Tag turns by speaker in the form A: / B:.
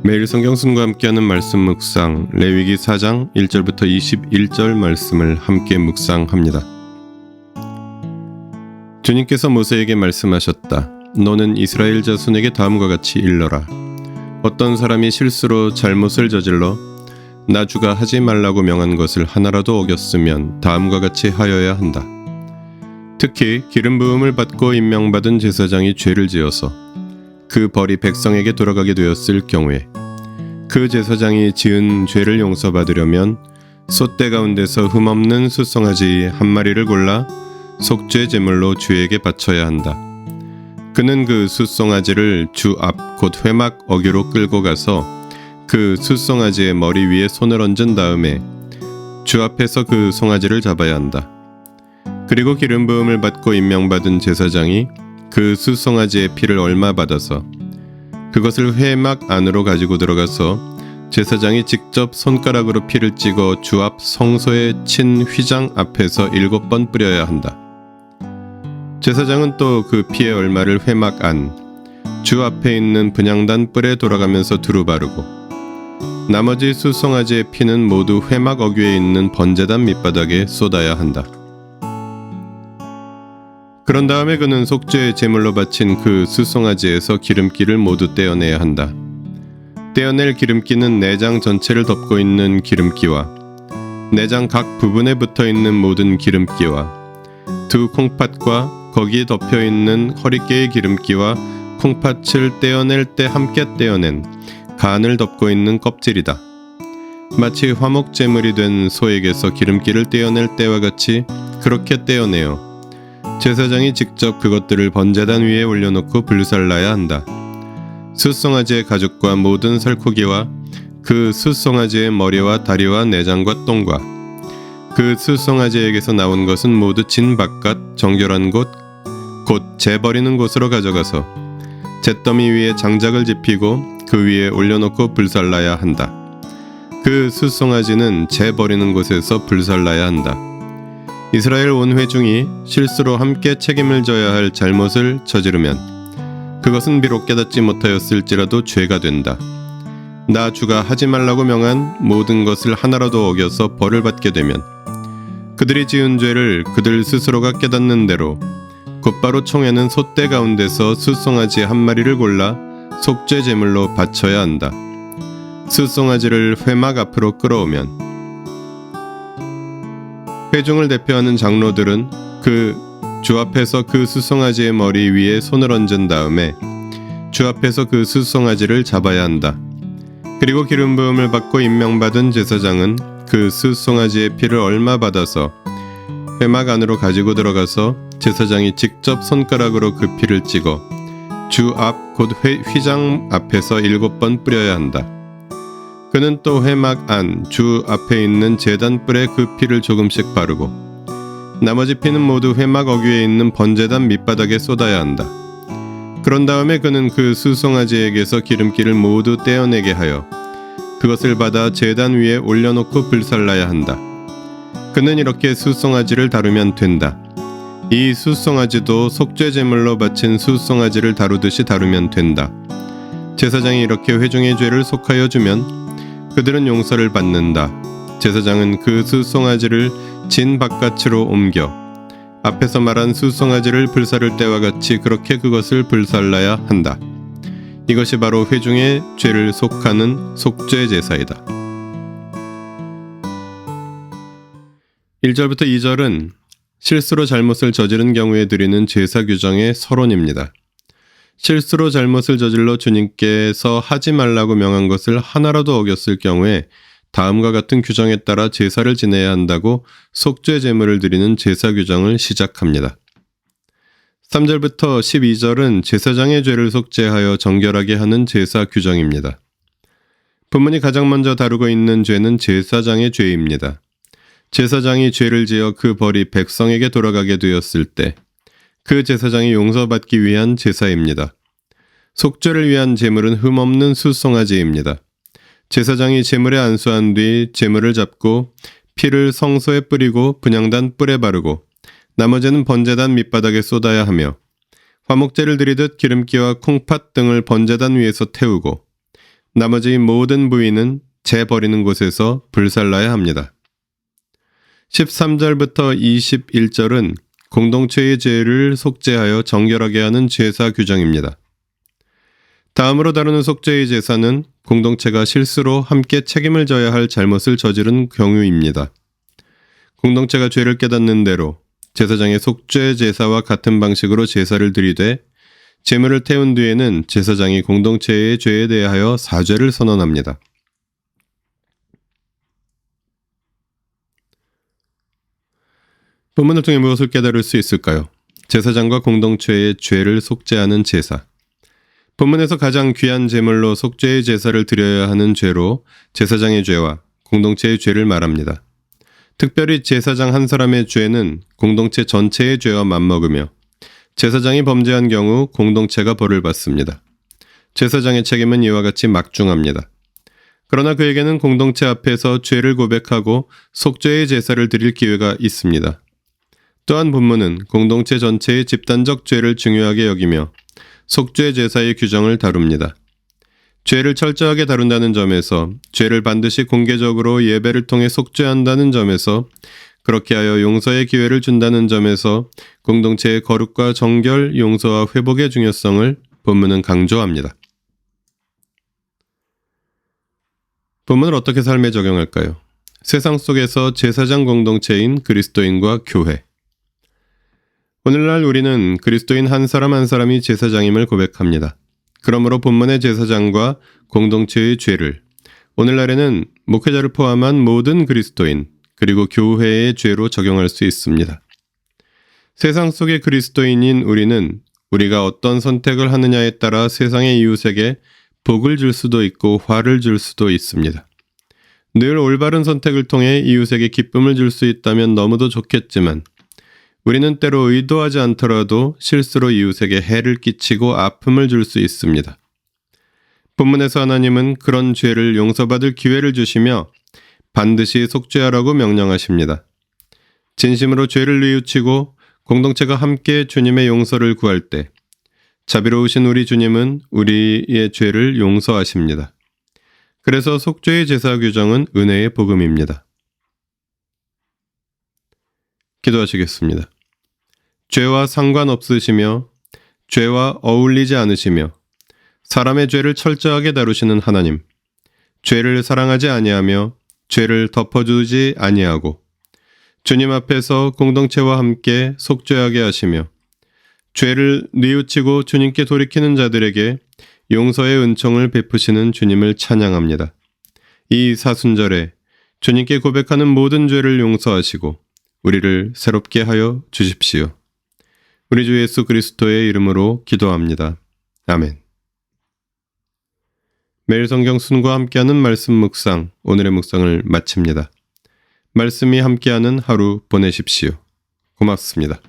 A: 매일 성경순과 함께하는 말씀 묵상, 레위기 4장 1절부터 21절 말씀을 함께 묵상합니다. 주님께서 모세에게 말씀하셨다. 너는 이스라엘 자손에게 다음과 같이 일러라. 어떤 사람이 실수로 잘못을 저질러 나 주가 하지 말라고 명한 것을 하나라도 어겼으면 다음과 같이 하여야 한다. 특히 기름 부음을 받고 임명받은 제사장이 죄를 지어서 그 벌이 백성에게 돌아가게 되었을 경우에 그 제사장이 지은 죄를 용서받으려면 솥대 가운데서 흠없는 숫송아지 한 마리를 골라 속죄 제물로 주에게 바쳐야 한다. 그는 그 숫송아지를 주 앞 곧 회막 어귀로 끌고 가서 그 숫송아지의 머리 위에 손을 얹은 다음에 주 앞에서 그 송아지를 잡아야 한다. 그리고 기름 부음을 받고 임명받은 제사장이 그 숫송아지의 피를 얼마 받아서 그것을 회막 안으로 가지고 들어가서 제사장이 직접 손가락으로 피를 찍어 주 앞 성소에 친 휘장 앞에서 7번 뿌려야 한다. 제사장은 또 그 피의 얼마를 회막 안, 주 앞에 있는 분향단 뿔에 돌아가면서 두루 바르고 나머지 숫송아지의 피는 모두 회막 어귀에 있는 번제단 밑바닥에 쏟아야 한다. 그런 다음에 그는 속죄의 제물로 바친 그 숫송아지에서 기름기를 모두 떼어내야 한다. 떼어낼 기름기는 내장 전체를 덮고 있는 기름기와 내장 각 부분에 붙어있는 모든 기름기와 두 콩팥과 거기에 덮여있는 허리깨의 기름기와 콩팥을 떼어낼 때 함께 떼어낸 간을 덮고 있는 껍질이다. 마치 화목제물이 된 소에게서 기름기를 떼어낼 때와 같이 그렇게 떼어내어 제사장이 직접 그것들을 번제단 위에 올려놓고 불살라야 한다. 숫송아지의 가죽과 모든 살코기와 그 숫송아지의 머리와 다리와 내장과 똥과 그 숫송아지에게서 나온 것은 모두 진 바깥 정결한 곳, 곧 재버리는 곳으로 가져가서 잿더미 위에 장작을 지피고 그 위에 올려놓고 불살라야 한다. 그 숫송아지는 재버리는 곳에서 불살라야 한다. 이스라엘 온 회중이 실수로 함께 책임을 져야 할 잘못을 저지르면 그것은 비록 깨닫지 못하였을지라도 죄가 된다. 나 주가 하지 말라고 명한 모든 것을 하나라도 어겨서 벌을 받게 되면 그들이 지은 죄를 그들 스스로가 깨닫는 대로 곧바로 총회는 솥대 가운데서 숫송아지 한 마리를 골라 속죄 제물로 바쳐야 한다. 숫송아지를 회막 앞으로 끌어오면 회중을 대표하는 장로들은 그 주 앞에서 그 숫송아지의 머리 위에 손을 얹은 다음에 주 앞에서 그 숫송아지를 잡아야 한다. 그리고 기름 부음을 받고 임명받은 제사장은 그 숫송아지의 피를 얼마 받아서 회막 안으로 가지고 들어가서 제사장이 직접 손가락으로 그 피를 찍어 주 앞 곧 휘장 앞에서 7번 뿌려야 한다. 그는 또 회막 안 주 앞에 있는 제단 뿔에 그 피를 조금씩 바르고 나머지 피는 모두 회막 어귀에 있는 번제단 밑바닥에 쏟아야 한다. 그런 다음에 그는 그 숫송아지에게서 기름기를 모두 떼어내게 하여 그것을 받아 제단 위에 올려놓고 불살라야 한다. 그는 이렇게 숫송아지를 다루면 된다. 이 숫송아지도 속죄 제물로 바친 숫송아지를 다루듯이 다루면 된다. 제사장이 이렇게 회중의 죄를 속하여 주면 그들은 용서를 받는다. 제사장은 그 숫송아지를 진 바깥으로 옮겨 앞에서 말한 숫송아지를 불사를 때와 같이 그렇게 그것을 불살라야 한다. 이것이 바로 회중의 죄를 속하는 속죄 제사이다. 1절부터 2절은 실수로 잘못을 저지른 경우에 드리는 제사 규정의 서론입니다. 실수로 잘못을 저질러 주님께서 하지 말라고 명한 것을 하나라도 어겼을 경우에 다음과 같은 규정에 따라 제사를 지내야 한다고 속죄 제물을 드리는 제사 규정을 시작합니다. 3절부터 12절은 제사장의 죄를 속죄하여 정결하게 하는 제사 규정입니다. 본문이 가장 먼저 다루고 있는 죄는 제사장의 죄입니다. 제사장이 죄를 지어 그 벌이 백성에게 돌아가게 되었을 때 그 제사장이 용서받기 위한 제사입니다. 속죄를 위한 제물은 흠없는 숫송아지입니다. 제사장이 제물에 안수한 뒤 제물을 잡고 피를 성소에 뿌리고 분향단 뿔에 바르고 나머지는 번제단 밑바닥에 쏟아야 하며 화목제를 드리듯 기름기와 콩팥 등을 번제단 위에서 태우고 나머지 모든 부위는 재 버리는 곳에서 불살라야 합니다. 13절부터 21절은 공동체의 죄를 속죄하여 정결하게 하는 제사 규정입니다. 다음으로 다루는 속죄의 제사는 공동체가 실수로 함께 책임을 져야 할 잘못을 저지른 경우입니다. 공동체가 죄를 깨닫는 대로 제사장의 속죄 제사와 같은 방식으로 제사를 드리되 제물을 태운 뒤에는 제사장이 공동체의 죄에 대하여 사죄를 선언합니다. 본문을 통해 무엇을 깨달을 수 있을까요? 제사장과 공동체의 죄를 속죄하는 제사. 본문에서 가장 귀한 제물로 속죄의 제사를 드려야 하는 죄로 제사장의 죄와 공동체의 죄를 말합니다. 특별히 제사장 한 사람의 죄는 공동체 전체의 죄와 맞먹으며 제사장이 범죄한 경우 공동체가 벌을 받습니다. 제사장의 책임은 이와 같이 막중합니다. 그러나 그에게는 공동체 앞에서 죄를 고백하고 속죄의 제사를 드릴 기회가 있습니다. 또한 본문은 공동체 전체의 집단적 죄를 중요하게 여기며 속죄 제사의 규정을 다룹니다. 죄를 철저하게 다룬다는 점에서, 죄를 반드시 공개적으로 예배를 통해 속죄한다는 점에서, 그렇게 하여 용서의 기회를 준다는 점에서 공동체의 거룩과 정결, 용서와 회복의 중요성을 본문은 강조합니다. 본문을 어떻게 삶에 적용할까요? 세상 속에서 제사장 공동체인 그리스도인과 교회. 오늘날 우리는 그리스도인 한 사람 한 사람이 제사장임을 고백합니다. 그러므로 본문의 제사장과 공동체의 죄를 오늘날에는 목회자를 포함한 모든 그리스도인 그리고 교회의 죄로 적용할 수 있습니다. 세상 속의 그리스도인인 우리는 우리가 어떤 선택을 하느냐에 따라 세상의 이웃에게 복을 줄 수도 있고 화를 줄 수도 있습니다. 늘 올바른 선택을 통해 이웃에게 기쁨을 줄 수 있다면 너무도 좋겠지만 우리는 때로 의도하지 않더라도 실수로 이웃에게 해를 끼치고 아픔을 줄 수 있습니다. 본문에서 하나님은 그런 죄를 용서받을 기회를 주시며 반드시 속죄하라고 명령하십니다. 진심으로 죄를 뉘우치고 공동체가 함께 주님의 용서를 구할 때 자비로우신 우리 주님은 우리의 죄를 용서하십니다. 그래서 속죄의 제사 규정은 은혜의 복음입니다. 기도하시겠습니다. 죄와 상관없으시며 죄와 어울리지 않으시며 사람의 죄를 철저하게 다루시는 하나님, 죄를 사랑하지 아니하며 죄를 덮어주지 아니하고 주님 앞에서 공동체와 함께 속죄하게 하시며 죄를 뉘우치고 주님께 돌이키는 자들에게 용서의 은총을 베푸시는 주님을 찬양합니다. 이 사순절에 주님께 고백하는 모든 죄를 용서하시고 우리를 새롭게 하여 주십시오. 우리 주 예수 그리스도의 이름으로 기도합니다. 아멘. 매일 성경 순과 함께하는 말씀 묵상, 오늘의 묵상을 마칩니다. 말씀이 함께하는 하루 보내십시오. 고맙습니다.